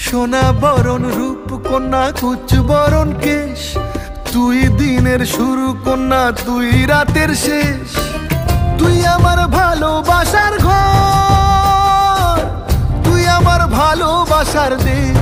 সোনা বরণ রূপ কন্যা কুচ বরণ কেশ, তুই দিনের শুরু কন্যা তুই রাতের শেষ। তুই আমার ভালোবাসার ঘর, তুই আমার ভালোবাসার দেশ।